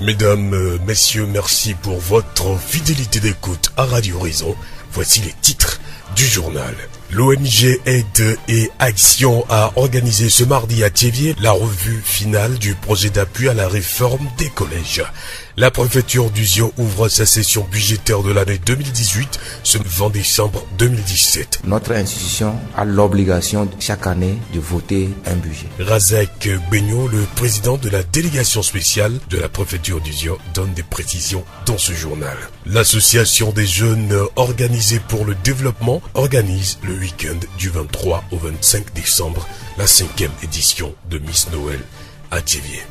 Mesdames, messieurs, merci pour votre fidélité d'écoute à Radio Horizon. Voici les titres du journal. L'ONG Aide et Action a organisé ce mardi à Thiéviers la revue finale du projet d'appui à la réforme des collèges. La préfecture d'Uzion ouvre sa session budgétaire de l'année 2018 ce 20 décembre 2017. Notre institution a l'obligation chaque année de voter un budget. Razak Benyo, le président de la délégation spéciale de la préfecture d'Uzion, donne des précisions dans ce journal. L'association des jeunes organisés pour le développement organise le week-end du 23 au 25 décembre la 5e édition de Miss Noël à Thiéviers.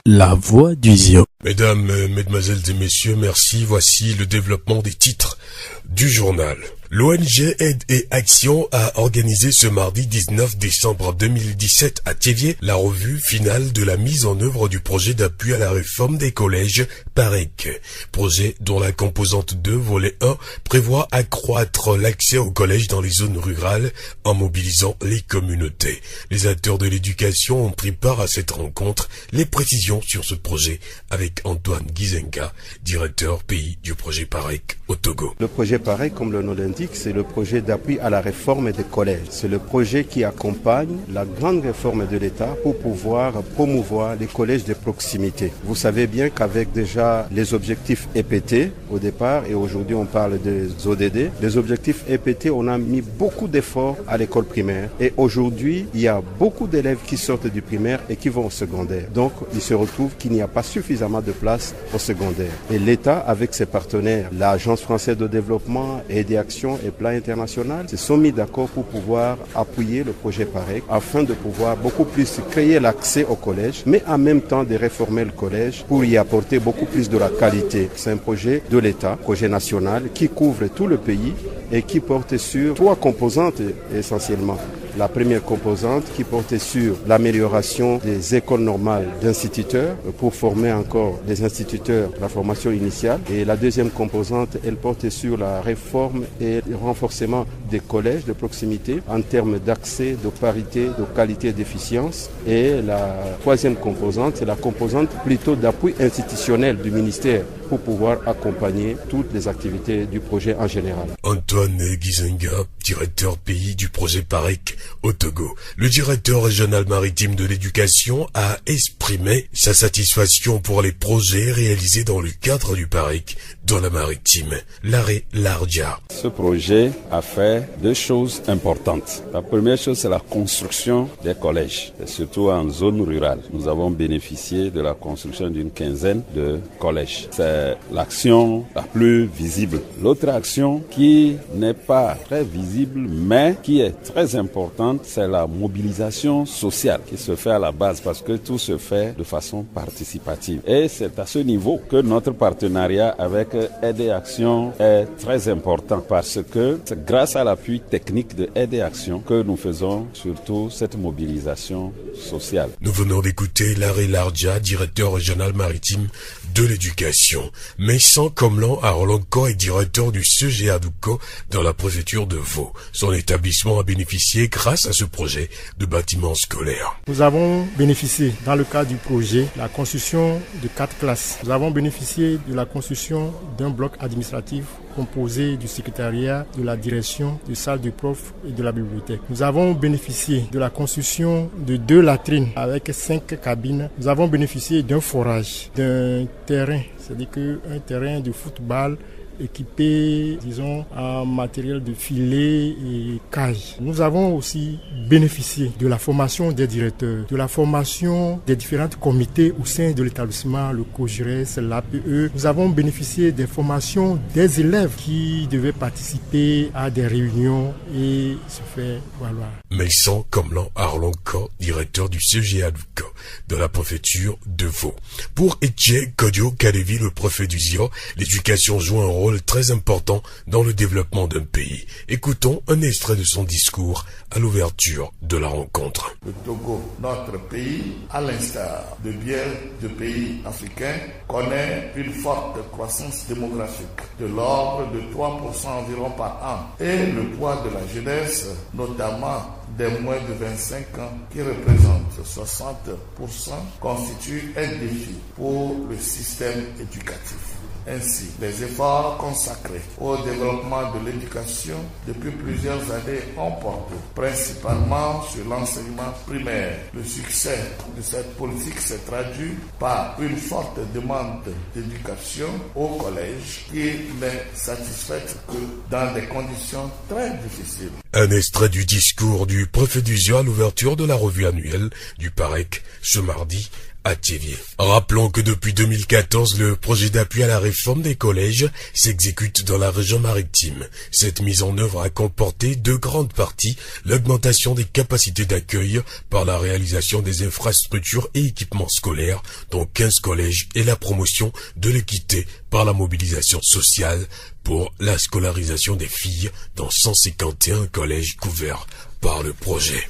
La voix du Zion. Mesdames, mesdemoiselles et messieurs, merci. Voici le développement des titres du journal. L'ONG Aide et Action a organisé ce mardi 19 décembre 2017 à Thiéviers la revue finale de la mise en œuvre du projet d'appui à la réforme des collèges PAREC. Projet dont la composante 2, volet 1, prévoit accroître l'accès aux collèges dans les zones rurales en mobilisant les communautés. Les acteurs de l'éducation ont pris part à cette rencontre. Les précisions sur ce projet avec Antoine Gizenga, directeur pays du projet PAREC au Togo. Le projet PAREC, comme le nom l'indique, c'est le projet d'appui à la réforme des collèges. C'est le projet qui accompagne la grande réforme de l'État pour pouvoir promouvoir les collèges de proximité. Vous savez bien qu'avec déjà les objectifs EPT au départ, et aujourd'hui on parle des ODD, les objectifs EPT, on a mis beaucoup d'efforts à l'école primaire. Et aujourd'hui, il y a beaucoup d'élèves qui sortent du primaire et qui vont au secondaire. Donc, il se retrouve qu'il n'y a pas suffisamment de place au secondaire. Et l'État, avec ses partenaires, l'Agence française de développement et des actions et plan international se sont mis d'accord pour pouvoir appuyer le projet PAREC afin de pouvoir beaucoup plus créer l'accès au collège, mais en même temps de réformer le collège pour y apporter beaucoup plus de la qualité. C'est un projet de l'État, projet national qui couvre tout le pays et qui porte sur 3 composantes essentiellement. La première composante qui portait sur l'amélioration des écoles normales d'instituteurs pour former encore des instituteurs, la formation initiale. Et la deuxième composante, elle portait sur la réforme et le renforcement des collèges de proximité en termes d'accès, de parité, de qualité et d'efficience. Et la troisième composante, c'est la composante plutôt d'appui institutionnel du ministère pour pouvoir accompagner toutes les activités du projet en général. Antoine Gizenga, directeur pays du projet PAREC au Togo. Le directeur régional maritime de l'éducation a exprimé sa satisfaction pour les projets réalisés dans le cadre du PAREC dans la maritime. Larry Lardja. Ce projet a fait 2 choses importantes. La première chose, c'est la construction des collèges, et surtout en zone rurale. Nous avons bénéficié de la construction d'une 15aine de collèges. C'est l'action la plus visible. L'autre action qui n'est pas très visible, mais qui est très importante, c'est la mobilisation sociale qui se fait à la base parce que tout se fait de façon participative. Et c'est à ce niveau que notre partenariat avec Aide et Action est très important parce que c'est grâce à l'appui technique de Aide et Action que nous faisons surtout cette mobilisation sociale. Nous venons d'écouter Larry Lardja, directeur régional maritime de l'éducation. Maïsan Komlan Arolonko est directeur du CGA Douko dans la préfecture de Vaud. Son établissement a bénéficié grâce à ce projet de bâtiments scolaires. Nous avons bénéficié dans le cadre du projet la construction de 4 classes. Nous avons bénéficié de la construction d'un bloc administratif composé du secrétariat, de la direction, de salles de profs et de la bibliothèque. Nous avons bénéficié de la construction de 2 latrines avec 5 cabines. Nous avons bénéficié d'un forage, d'un terrain, c'est-à-dire qu'un terrain de football équipé, disons, en matériel de filet et cage. Nous avons aussi bénéficié de la formation des directeurs, de la formation des différents comités au sein de l'établissement, le COJURES, l'APE. Nous avons bénéficié des formations des élèves qui devaient participer à des réunions et se faire valoir. Maïsan Komlan Arlonko, directeur du CGA Douko de la préfecture de Vaud. Pour Etienne Kodio Kalevi, le préfet du Zion, l'éducation joue un rôle rôle très important dans le développement d'un pays. Écoutons un extrait de son discours à l'ouverture de la rencontre. Le Togo, notre pays, à l'instar de bien de pays africains, connaît une forte croissance démographique de l'ordre de 3% environ par an. Et le poids de la jeunesse, notamment des moins de 25 ans, qui représente 60%, constitue un défi pour le système éducatif. Ainsi, les efforts consacrés au développement de l'éducation depuis plusieurs années ont porté principalement sur l'enseignement primaire. Le succès de cette politique s'est traduit par une forte demande d'éducation au collège qui n'est satisfaite que dans des conditions très difficiles. Un extrait du discours du préfet d'Uzio à l'ouverture de la revue annuelle du PAREC ce mardi à Thiévié. Rappelons que depuis 2014, le projet d'appui à la réforme des collèges s'exécute dans la région maritime. Cette mise en œuvre a comporté deux grandes parties, l'augmentation des capacités d'accueil par la réalisation des infrastructures et équipements scolaires, dont 15 collèges, et la promotion de l'équité par la mobilisation sociale pour la scolarisation des filles dans 151 collèges couverts par le projet.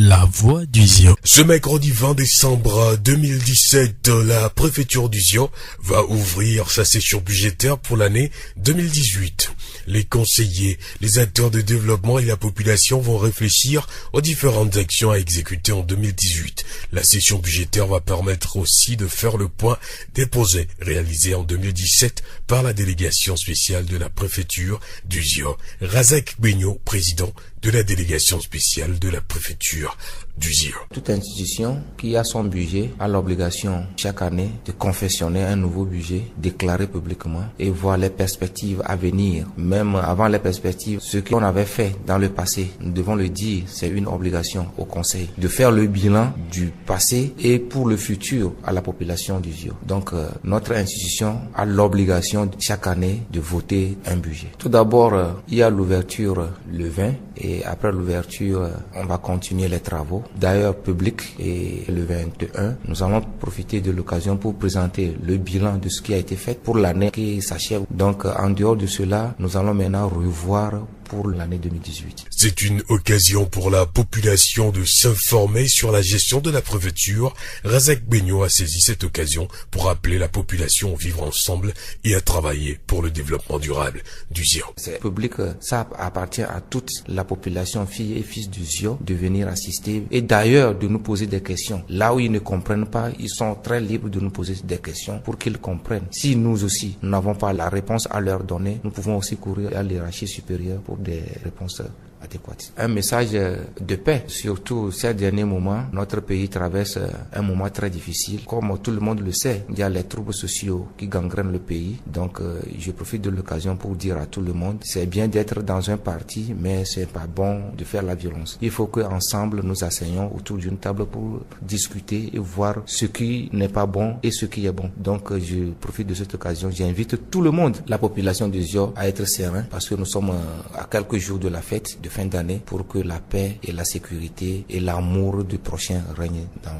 La voix d'Uzio. Ce mercredi 20 décembre 2017, la préfecture d'Uzio va ouvrir sa session budgétaire pour l'année 2018. Les conseillers, les acteurs de développement et la population vont réfléchir aux différentes actions à exécuter en 2018. La session budgétaire va permettre aussi de faire le point des projets réalisés en 2017 par la délégation spéciale de la préfecture d'Uzio. Razak Benyo, président de la délégation spéciale de la préfecture d'Uzio. Toute institution qui a son budget a l'obligation chaque année de confectionner un nouveau budget déclaré publiquement et voir les perspectives à venir. Même avant les perspectives, ce qu'on avait fait dans le passé, nous devons le dire, c'est une obligation au conseil de faire le bilan du passé et pour le futur à la population d'Uzio. Donc notre institution a l'obligation chaque année de voter un budget. Tout d'abord, il y a l'ouverture le 20 et après l'ouverture, on va continuer les travaux. D'ailleurs, public, et le 21, nous allons profiter de l'occasion pour présenter le bilan de ce qui a été fait pour l'année qui s'achève. Donc, en dehors de cela, nous allons maintenant revoir pour l'année 2018. C'est une occasion pour la population de s'informer sur la gestion de la préfecture. Razak Benyo a saisi cette occasion pour appeler la population à vivre ensemble et à travailler pour le développement durable d'Uzio. C'est public, ça appartient à toute la population, filles et fils d'Uzio, de venir assister et d'ailleurs de nous poser des questions. Là où ils ne comprennent pas, ils sont très libres de nous poser des questions pour qu'ils comprennent. Si nous aussi, nous n'avons pas la réponse à leur donner, nous pouvons aussi courir à l'hiérarchie supérieure pour des réponses adéquates. Un message de paix, surtout ces derniers moments. Notre pays traverse un moment très difficile. Comme tout le monde le sait, il y a les troubles sociaux qui gangrènent le pays. Donc, je profite de l'occasion pour dire à tout le monde, c'est bien d'être dans un parti, mais c'est pas bon de faire la violence. Il faut qu'ensemble, nous asseyions autour d'une table pour discuter et voir ce qui n'est pas bon et ce qui est bon. Donc, je profite de cette occasion. J'invite tout le monde, la population de Uzio, à être serein parce que nous sommes à quelques jours de la fête de fin d'année pour que la paix et la sécurité et l'amour du prochain règnent dans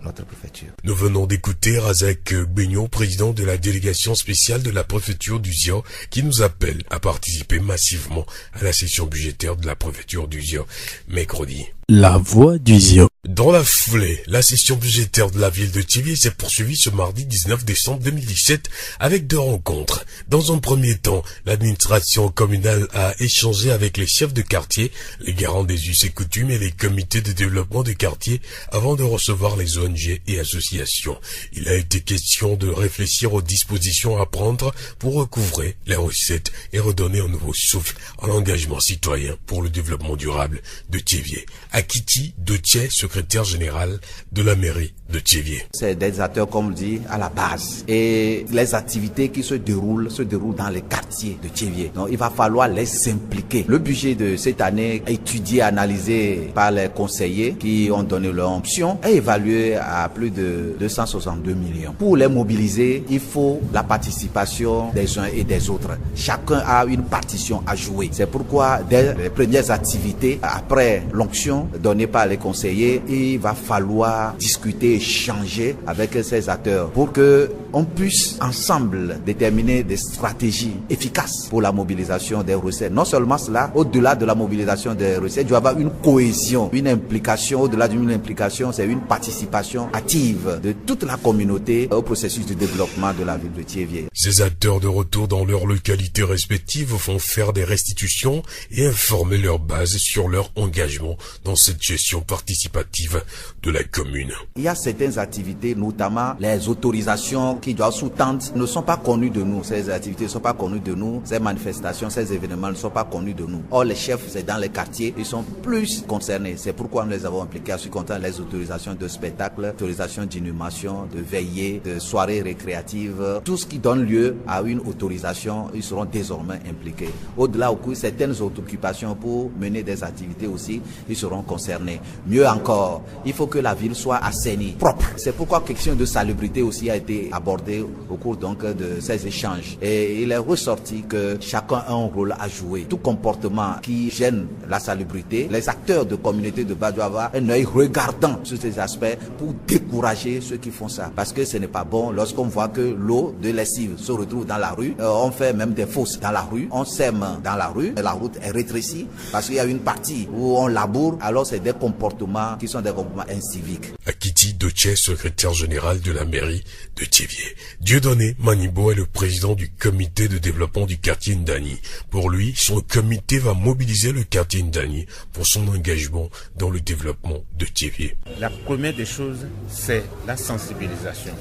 notre préfecture. Nous venons d'écouter Razak Benyo, président de la délégation spéciale de la préfecture d'Uzio, qui nous appelle à participer massivement à la session budgétaire de la préfecture d'Uzio mercredi. La voix d'Uzio. Dans la foulée, la session budgétaire de la ville de Thiévié s'est poursuivie ce mardi 19 décembre 2017 avec deux rencontres. Dans un premier temps, l'administration communale a échangé avec les chefs de quartier, les garants des us et coutumes et les comités de développement de quartier avant de recevoir les ONG et associations. Il a été question de réfléchir aux dispositions à prendre pour recouvrer les recettes et redonner un nouveau souffle à l'engagement citoyen pour le développement durable de Thiévié. Akiti Dotier, secrétaire général de la mairie de Thiévié. C'est des acteurs, comme on dit, à la base. Et les activités qui se déroulent dans les quartiers de Thiévié. Donc, il va falloir les impliquer. Le budget de cette année est étudié, analysé par les conseillers qui ont donné leur option et évalué à plus de 262 millions. Pour les mobiliser, il faut la participation des uns et des autres. Chacun a une partition à jouer. C'est pourquoi, dès les premières activités, après l'onction, orientations données par les conseillers, il va falloir discuter, échanger avec ces acteurs pour que on puisse ensemble déterminer des stratégies efficaces pour la mobilisation des recettes. Non seulement cela, au-delà de la mobilisation des recettes, il doit y avoir une cohésion, une implication. Au-delà d'une implication, c'est une participation active de toute la communauté au processus de développement de la ville de Thiévié. Ces acteurs de retour dans leurs localités respectives vont faire des restitutions et informer leur base sur leur engagement dans cette gestion participative de la commune. Il y a certaines activités, notamment les autorisations qui doivent sous-tendre, ne sont pas connues de nous. Ces activités ne sont pas connues de nous. Ces manifestations, ces événements ne sont pas connus de nous. Or, les chefs, c'est dans les quartiers, ils sont plus concernés. C'est pourquoi nous les avons impliqués à ce compte les autorisations de spectacle, autorisations d'inhumation, de veillées, de soirées récréatives. Tout ce qui donne lieu à une autorisation, ils seront désormais impliqués. Au-delà, certaines occupations pour mener des activités aussi, ils seront concernés. Mieux encore, il faut que la ville soit assainie, propre. C'est pourquoi question de salubrité aussi a été abordée au cours donc de ces échanges. Et il est ressorti que chacun a un rôle à jouer. Tout comportement qui gêne la salubrité, les acteurs de communauté de base doivent avoir un œil regardant sur ces aspects pour décourager ceux qui font ça. Parce que ce n'est pas bon lorsqu'on voit que l'eau de lessive se retrouve dans la rue. On fait même des fosses dans la rue. On sème dans la rue. La route est rétrécie parce qu'il y a une partie où on laboure. Alors c'est des comportements qui sont des comportements inciviques. Akiti Doche, secrétaire général de la mairie de Thiévié. Dieudonné Manibo est le président du comité de développement du quartier Ndani. Pour lui, son comité va mobiliser le quartier Ndani pour son engagement dans le développement de Thiévié. La première des choses, c'est la sensibilisation.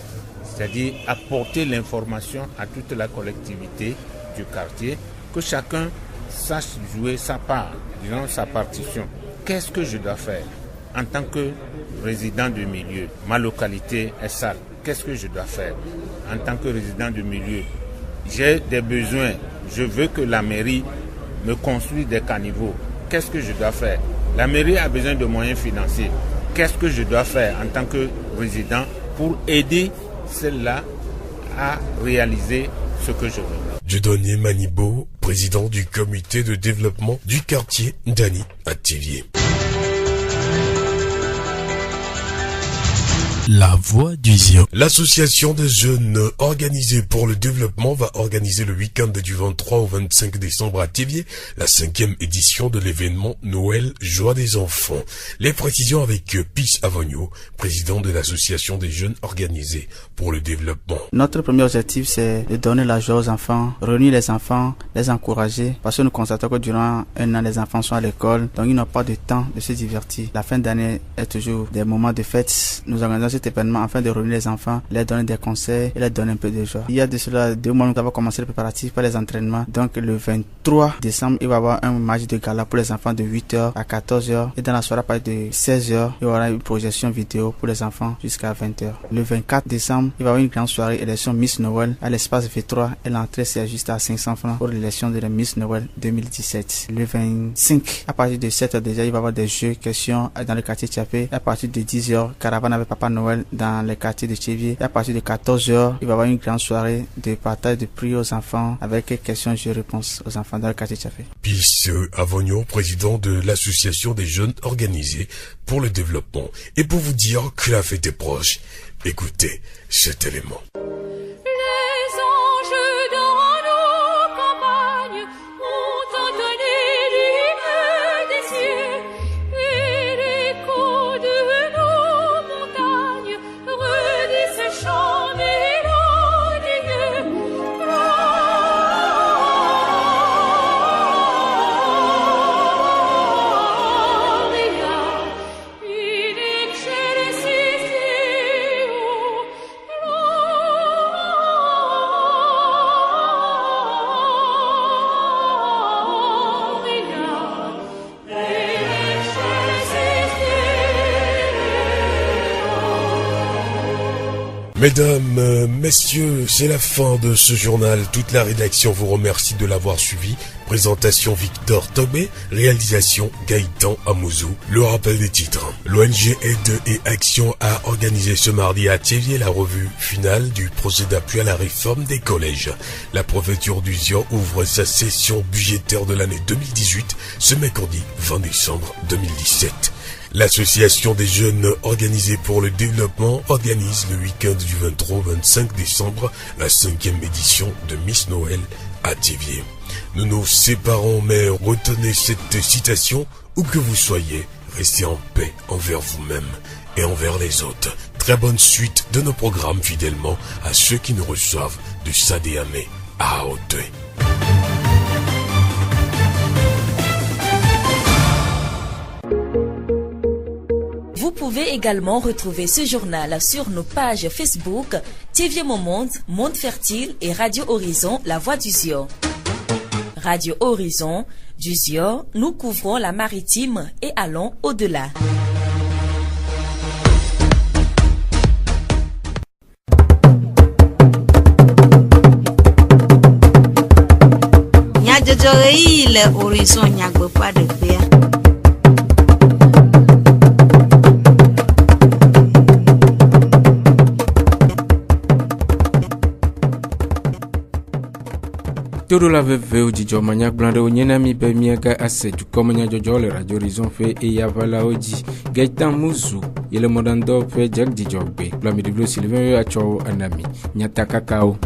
C'est-à-dire apporter l'information à toute la collectivité du quartier, que chacun sache jouer sa part, disons sa partition. Qu'est-ce que je dois faire en tant que résident du milieu? Ma localité est sale. Qu'est-ce que je dois faire en tant que résident du milieu? J'ai des besoins. Je veux que la mairie me construise des caniveaux. Qu'est-ce que je dois faire? La mairie a besoin de moyens financiers. Qu'est-ce que je dois faire en tant que résident pour aider celle-là à réaliser ce que je veux? Dieudonné Manibo, président du comité de développement du quartier Ndani à Thiévié. La voix du Zion. L'association des jeunes organisés pour le développement va organiser le week-end du 23 au 25 décembre à Thiévié la 5e édition de l'événement Noël Joie des enfants. Les précisions avec Peace Avogno, président de l'association des jeunes organisés pour le développement. Notre premier objectif, c'est de donner la joie aux enfants, réunir les enfants, les encourager, parce que nous constatons que durant un an, les enfants sont à l'école, donc ils n'ont pas de temps de se divertir. La fin d'année est toujours des moments de fête. Nous organisons cet événement afin de réunir les enfants, leur donner des conseils et leur donner un peu de joie. Il y a de cela 2 mois, nous avons commencé les préparatifs par les entraînements. Donc le 23 décembre, il va y avoir un match de gala pour les enfants de 8h à 14h. Et dans la soirée à partir de 16h, il y aura une projection vidéo pour les enfants jusqu'à 20h. Le 24 décembre, il va y avoir une grande soirée élection Miss Noël à l'espace V3 et l'entrée c'est juste à 500 francs pour l'élection de la Miss Noël 2017. Le 25, à partir de 7h déjà, il va y avoir des jeux, questions dans le quartier Tchapé. À partir de 10h, caravane avec Papa Noël dans les quartiers de Thiévié. Et à partir de 14h, il va y avoir une grande soirée de partage de prix aux enfants avec questions et réponses aux enfants dans le quartier de Tchapé. Peace Avogno, président de l'association des jeunes organisés pour le développement. Et pour vous dire que la fête est proche, écoutez cet élément. Mesdames, messieurs, c'est la fin de ce journal. Toute la rédaction vous remercie de l'avoir suivi. Présentation Victor Tobé, réalisation Gaëtan Amouzou. Le rappel des titres. L'ONG Aide et Action a organisé ce mardi à Thiévié la revue finale du projet d'appui à la réforme des collèges. La préfecture du Zion ouvre sa session budgétaire de l'année 2018 ce mercredi 20 décembre 2017. L'association des jeunes organisés pour le développement organise le week-end du 23 au 25 décembre la 5e édition de Miss Noël à Thiéviers. Nous nous séparons, mais retenez cette citation: où que vous soyez, restez en paix envers vous-même et envers les autres. Très bonne suite de nos programmes fidèlement à ceux qui nous reçoivent de Sadéamé à Aoteuil. Vous pouvez également retrouver ce journal sur nos pages Facebook Thiéviers Mon Monde, Monde Fertile et Radio Horizon, La Voix du Zion. Radio Horizon, du Zion, nous couvrons la maritime et allons au-delà. Le Horizon nyagbe pas de paix. Todo la veve o jijo manyak blande o nyena mi be miega ase du komanya jojo le Radio Horizon fe e ya vala oji gaitan muzu yele modando fe jag jijo be la mi divlo Sylvain a cho anami nyata kakao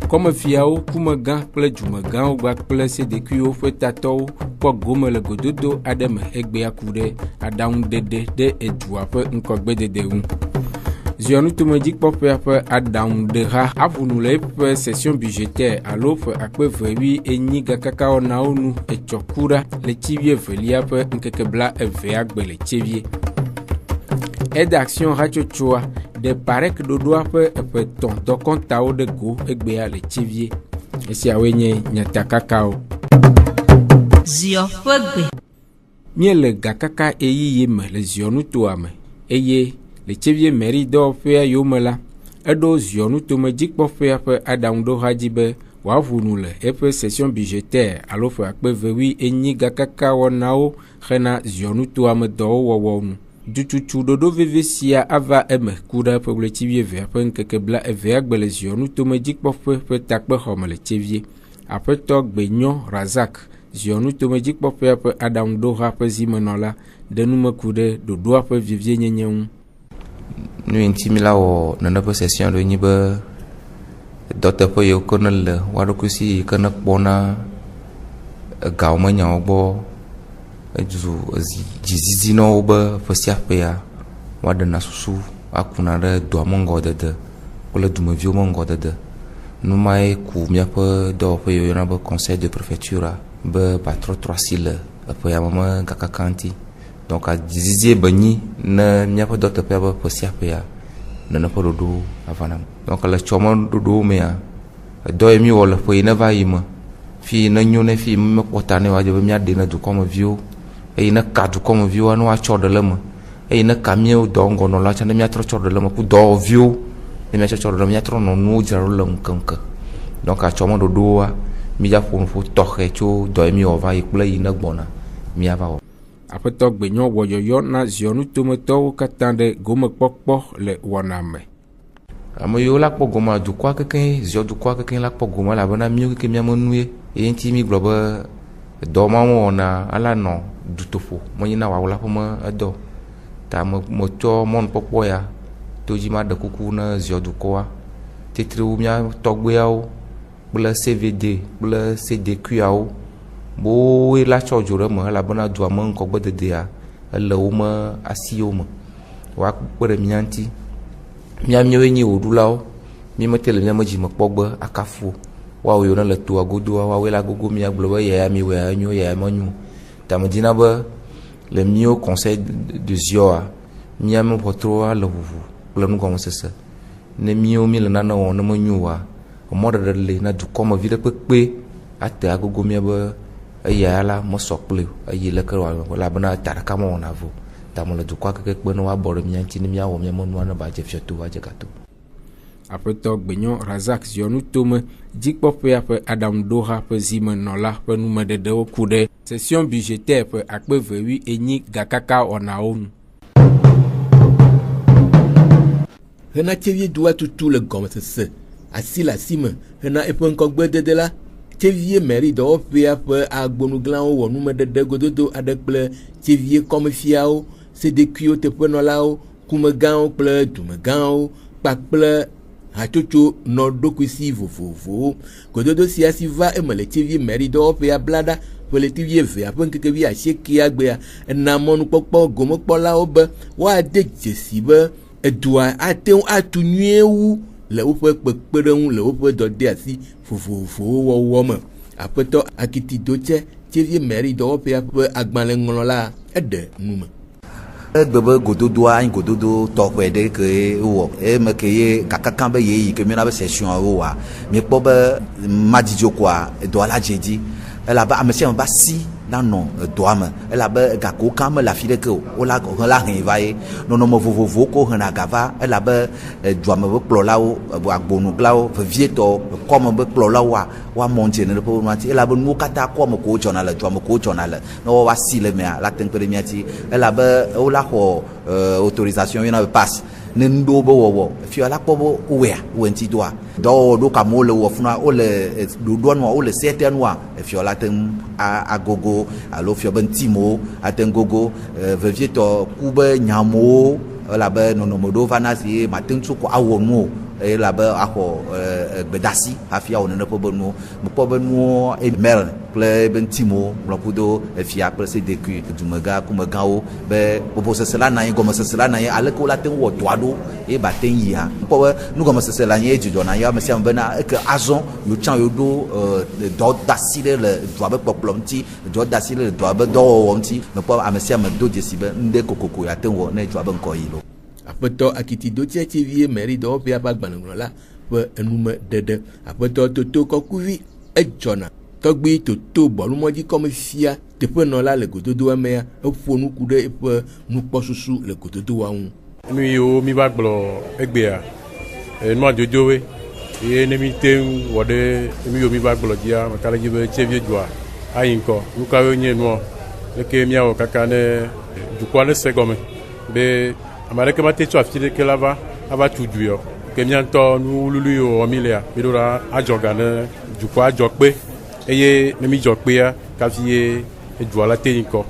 comme fiao kuma gan ple juma gan o gba ple se de kuyo fe tato po gome le gododo adem egbe akude adaun dede de edua pe nkogbe dede un Zionu Tomedik Popé Adam de Ha Avunule session budgétaire à l'offre à peu près et ni Gakaka Naonu et Chokura les Thiéviers Velia peu Nkekebla et Veagbe les Thiéviers. Aide action Radio Choa de Parek Dodoa peu et ton Dokontao de Go et Béa les Thiéviers. Et si Awenye Nyatakakao Zio Fogbe Miel Gakaka et Yim les Zionu Toame Eye les Thiéviers mairie d'or fait yomela edo Zionu Tomedik Popé Adam do Hadibe wa vunule et session budgétaire à l'offre à Pevewi et ni Gakaka Wanao Rena Zionu Toame do wawonu du tutu dodo VVCA ava eme kuda pour les Thiéviers vers Nkekebla et Veagbe les Zionu Tomedik Popé takbe home les Thiéviers après tok Benyon Razak Zionu Tomedik Popé Adam do Rapezimenola de nous me coude do doa pe vivie nyenyen. Nous intimila o nana possession de niba docteur po yo konal wado kusi kana bona gauma nya obo ju jizizi no oba fosia pe ya wada na susu akuna da do mongo de wala du mavio mongo de nous mai ku mia po do po yo na ba conseil de préfecture ba patro 3 sile po ya mama kakakanti donc à dizier bani na nyapa docteur peba posia pea na pa dodo avana donc la choma dodo mea do emi wala po ina va yima fi na nyone fi me kotane wa jobe mia de na du comme vieux e ina ka du comme vieux anu a chode lama e ina kamio dongo no la chane mia tro chode lama ku do vieux e mia chode lama mia tro no nu jaro lam kanka donc a choma dodo wa mi ja fon fo toxe cho do emi o va ikula ina gbona mi ava après tok Benyon woyoyo na Zionu Tometo katande gome pokpo le waname amoyo la po goma du kwa keken zio du kwa keken la po goma la bana miyo ke miamonue e ntimi globa do mamo na ala no du tofo mo nyina wa wala po ma ado ta mo to mon popo ya to jima de kuku na zio du kwa tetru mia togbe yawo bla CVD bla CDQ yawo bo la chojura ma la bana dua man ko gbede dia la uma asioma wa kwere mianti miamnyo ni odulao mi matele mi amaji makpogba akafu wa yo na la tu agodo wa we la gogo mi agloba ya mi we anyo ya manyu tamdina ba le mio conseil de Zioa mi am potro la vuvu la nu comme ça ne mio mi la na no na manyu wa mo da le na du comme vida pepe ate agogo mi ba ya la mo sokle ayi le ko la bana taraka mo na vo tamola du kwa ke no wa boro mi anti ni mi awo mi mo no ba je fioto wa je kato après tok Benyon Razak Zionu Tome dik Popé après Adam Doha pe Zimenola pe nou de de kude session budgétaire pe akpe vewi enyi Gakaka onaonu hena Thiéviers doit tout le gomme se assis la cime hena epon kogbe de la Thiéviers mairie do pe agbonu glan wo nu de gododo adekple Thiéviers comme fiao CDQ teƒe nɔlawo, kumegãwo kple dumegãwo kpakple hatsotso nɔ ɖokui si vovovowo. Gododo sia si va eme le TV mɛri dɔwɔƒea blada ƒe le TV evea ƒe ŋkeke bi 90 gbea ena mɔnukpɔkpɔ gomekpɔlawo be woade dzesi be edua ate ŋu atu nyuie wu le woƒe kpekpeɖeŋu le woƒe dɔdeasi vovovowo wɔwɔ me. Aƒetɔ Akitido tse TV mɛri dɔwɔƒea ƒe agbalẽŋlɔla eɖe nume. Gbebe gododoa anyi gododo tɔxɛ ɖe ke wɔ eme ke ye kakaka be yeyi ke míona be session woa miekpɔ be madzidzo koa edɔ la dzedzi elabe ame sia ame ba si nanɔ edɔa me elabe gako kam le afi ɖeke o wola hela hɛn va ye nɔnɔme vovovowo ko hena gava elabe edua me be kplɔlawo agbonuglawo vevietɔ kɔme be kplɔlawoa woamɔ ŋuti ne ƒe nuati elabe nuwo katã kɔme ko wodzɔna le dua me ko wodzɔna le ne woasi le mea la teŋ kpe ɖe miati elabe wola xɔ autorisation yona be pass ne ŋɖewo be wɔwɔ fia la kpɔ be wowea wo ŋuti doa dɔwɔwɔ ɖo kamewo le wɔ funa wole ɖoɖoa nua wole sete nua fia la te ŋu agogo alo fia be ŋtimo ate ŋu gogo vevietɔ ku be nyamowo elabe nɔnɔme ɖewo va na si mate ŋu tso ko awɔ nuwo elabe axɔ gbedasi hafi awɔ nene ƒe be nuwo mekpɔ be nuwo email kple ebe ŋtimo ŋlɔkudo efia kple CDQ dumegã kumegãwo be bobosese la nanyi gɔmesese la nanyi aleke wo la te ŋu wɔ dɔa ɖo ye ba te ŋu yia mekpɔ be nugɔmesese la nye dzidzɔ na ye ame sia ame bena eke azɔ yotsã yoɖo dɔdasi ɖe le dua be kpɔkplɔ ŋuti dɔdasi ɖe le dua be dɔwɔwɔ ŋuti mekpɔ ame sia ame do dzesi be ŋɖe kokoko ya te ŋu wɔ ne dua be ŋkɔ yi lo. Aƒetɔ Akitido tse TV mɛri dɔwɔƒea ƒe agbalẽŋlɔla ƒe enume ɖeɖe. Aƒetɔ Toto Kɔkuvi edzɔna tɔgbi Toto bɔlumɔdzi kɔme fia teƒe nɔla le gododoa mea eƒo nuku ɖe eƒe nukpɔsusu le gododoa ŋu. Nu yiwo mi va gblɔ egbea nua dzodzowoe ye ne mi te ŋu wɔ ɖe nu yiwo mi va gblɔ dzia meka ɖe dzi be tsevie dzɔa ayi ŋkɔ nu kawo nye nua leke miawɔ kaka ne dukɔa ne se gɔme be ame aɖeke mate tso afi ɖeke la ava tu dui o ke miantɔ nu lulu yiwo wɔ mi lea mi ɖo ɖa adzɔga ne dukɔa adzɔ kpe eye ne mi dzɔ kpea kafi ye edua la te yi ŋkɔ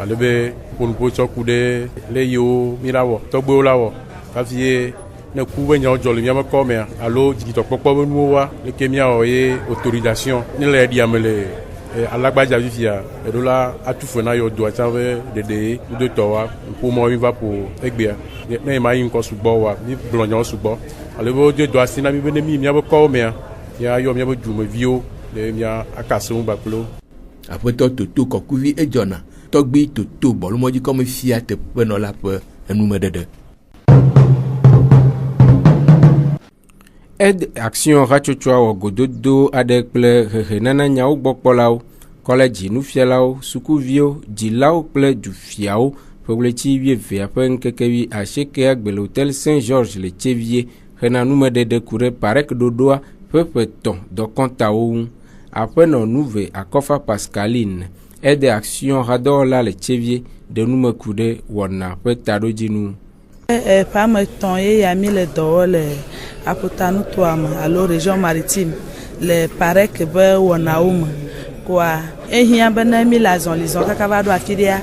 ale be ƒonuƒo tsɔ ku ɖe le yiwo mi la wɔ tɔgbewo la wɔ kafi ye ne ku be nyawo dzɔ le miaƒe kɔmea alo dzidzɔkpɔkpɔ be nuwo wa leke miawɔ ye autorisation ne le ɖiame le alagbadza fifia eɖo la atu fe na yɔ dua tsã be ɖeɖe nudotɔwoa ƒomɔ mi va ƒo egbea ne ma yi ŋkɔ sugbɔ wa mi gblɔ nyawo sugbɔ ale be wodo do asi na mi be ne mi miaƒe kɔwo mea miayɔ miaƒe dumeviwo le mia akase ŋu kpakple wo. Aƒetɔ Toto Kɔkuvi edzɔna tɔgbi Toto bɔlumɔdzi kɔme fia teƒe nɔla ƒe enumeɖeɖe. Aide action hatsotsoa wɔ gododo aɖe kple hehenana nyawo gbɔkpɔlawo, kɔlɛdzi nufialawo, sukuviwo, dzilawo kple dufiawo ƒe ɣleti 12 ƒe ŋkeke 90 gbe le Hôtel Saint-Georges le Tsevie hena numeɖeɖe ku ɖe parek ɖoɖoa ƒe ƒe 3 dɔkɔntawo ŋu. Aƒenɔ Nuve Akɔfa Pascaline aide action hadɔwɔla le Tsevie ɖe nume ku ɖe wɔna ƒe taɖodzinu. Ƒame 3 ye ya mi le dɔwɔ le Aƒutanutoa me alo région maritime le parek be wɔnawo me koa ehia bena mi le azɔlizɔ kaka va ɖo afi ɖea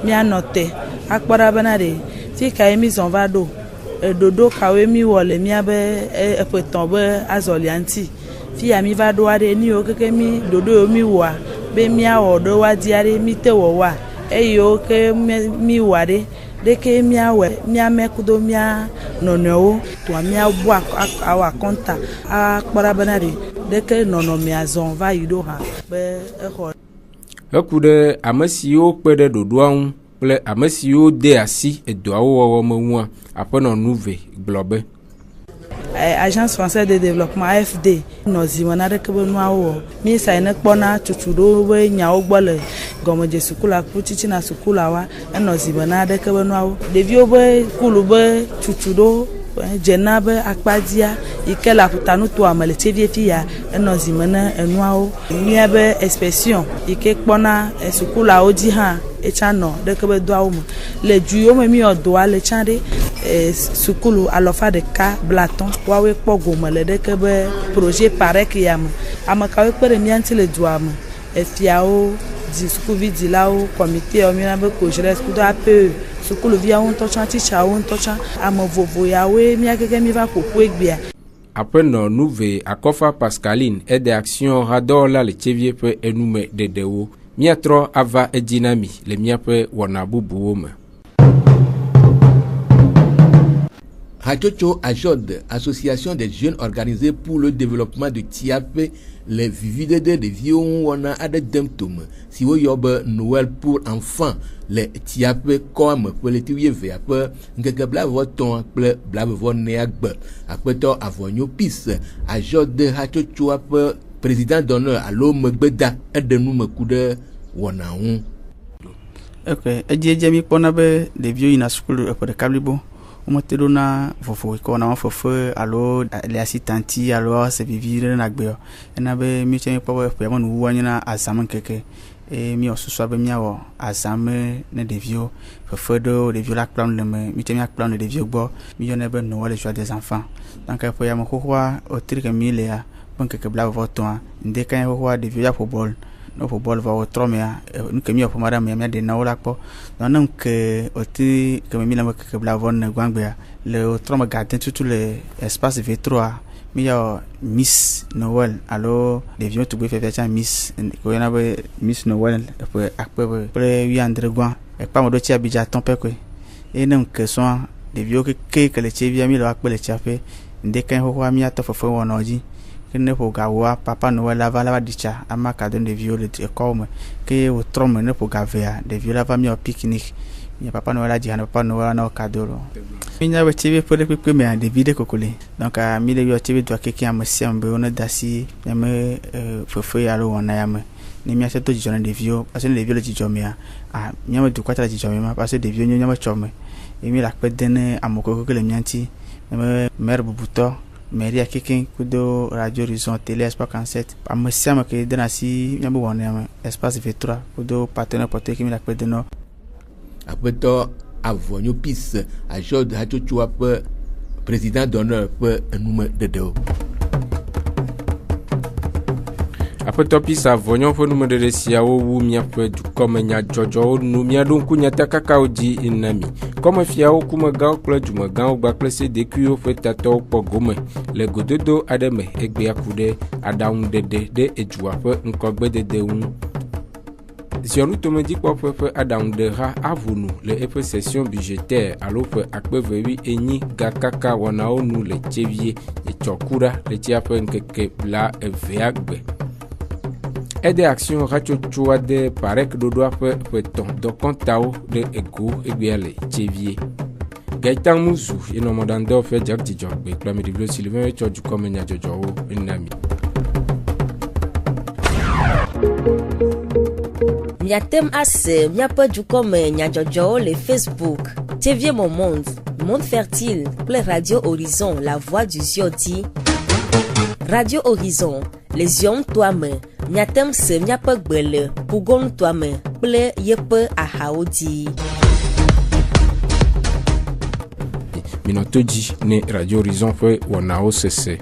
mianɔ te akpɔ ɖa bena ɖe fi kae mi zɔ va ɖo ɖoɖo kawoe mi wɔ le miabe eƒetɔ be azɔlia ŋuti fi ya mi va ɖoa ɖe nu yiwo keke mi ɖoɖo yiwo mi wɔa be miawɔ ɖe woadia ɖe mi te wɔwoa eyiwo ke mi wɔa ɖe ɖeke miawɔ miame kudo mia nɔnɔewo toa miabu awɔ akɔnta akpɔ ɖa bena ɖeke nɔnɔmea zɔ va yi ɖo hã be exɔ. Heku ɖe ame siwo kpe ɖe ɖoɖoa ŋu kple ame siwo de asi edɔawo wɔwɔ me ŋua aƒenɔ Nuve gblɔ be. Agence française de développement AFD nɔ zime na ɖeke be nuawo wɔ mi sa ne kpɔna tutu ɖewo be nyawo gbɔ le gɔmedze sukula kple titina sukulawoa enɔ zime na ɖeke be nuawo ɖeviwo be kulu be tutu ɖewo dzena be akpadzia yi ke le Aƒutanutoa me le Tsevie fia enɔ zime na enuawo mia be inspection yi ke kpɔna sukulawo dzi hã etsã nɔ ɖeke be doawo me le du yiwo me mi wɔ doa le tsã ɖe sukulu 150 woawoe kpɔ gome le ɖeke be projet parek ya me ame kawoe kpe ɖe mia ŋuti le dua me efiawo sukuvi dzilawo comité mi na be COGERES kudo APE sukuluviawo ŋutɔ tsã titsawo ŋutɔ tsã ame vovo yawoe míagege mi va ƒoƒu egbea. Aƒenɔ Nuve Akɔfa Pascaline aide action hadɔwɔla le tsevie ƒe enume ɖeɖewo. Míatrɔ ava edzi na mi le míaƒe wɔna bubuwo me. Hachocho AJOD, Association des jeunes organisés pour le développement de TIAP, les vivides de vieux on a des demptum. Si vous avez Noël pour enfants, les TIAP comme pour les tuer vers peu, que blave ton blave von neagbe. Après toi, avonio pis, AJOD Hachocho président d'honneur à l'homme Beda et de nous me coude wanaon. Ok, et Jamie Ponabe, les vieux in a school pour le Calibo. Umotedo na fofo ko na fofo alo le asitanti alo se vivire na gbe na be mi che po pe mo nu wanya na azam keke mi osusu be mi awo azam ne devio fofo do devio la plan le mi che mi plan de devio gbo mi yo ne be no le joie des enfants donc po ya mo ko wa o trike mi le ya bon keke bla voto inde kan ko wa devio ya football no football va o tromia nke mi o madame ya de na ola po non que oti que mi la que blavon gwangbe le troma garden tout le espace V3 mi ya Miss Noël alors les vieux tout faire faire Miss ko yana be Miss Noël après après wi andre gwan e pa mo do ti abija ton pe ko e non que sont des vieux que le chevia mi lo akpe le chape inde kan ho wa mi atofo fo wonoji ne po gawa papa Noël la va dicha ama cadeau de viol de comme que au trom ne po gavea de viol va mi au pique-nique mi papa Noël a dit papa Noël na cadeau mi na TV pour le pique mais de vide kokole donc a mi le TV doit quelqu'un me semble on dasi me fofo alo on ya me ni mi acheto di journée de viol parce que les viols di jomia ah mi ma du kwata di jomia parce que de viol nya ma chome et mi la pedene amoko ko le mianti me mère bubuto Maria Kikin kudo Radio Horizon Télé Espace 47 amesiama ke denasi nyambo wona Espace V3 kudo partenaire porté kimi la pedeno apeto avonyo pis AJOD Hachocho président d'honneur pour nume dedeo Après topis avonyo fo nume de siawo wu miape du comme nya jojo nu mia don kunya takaka oji inami comme fiawo kuma gaw kle juma gaw ba klese de kuyo fe tato pogome le gododo ademe egbe akude adaun dede de ejua fe nkogbe dede un Sionu tomedi kwa fe adaun de ra avunu le efe session budgétaire alo fe akpevewi enyi gakaka wanao nu le chevie e chokura le tiape nkeke bla eveagbe Aide action Hachocho de parek dodo ape peton do kontao de ego egbeale chevie Gaitan Musu ino modando fe jak dijogbe plami divlo Sylvain choju komenya jojo inami Miatem ase miape du komenya jojo le Facebook TV Mon Monde Fertile ple Radio Horizon la voix du Zioti Radio Horizon les yom toi-même Miatem se miape gbele pugon toi-même ple yepe ahaodi Minotoji ne Radio Horizon fe wanao sese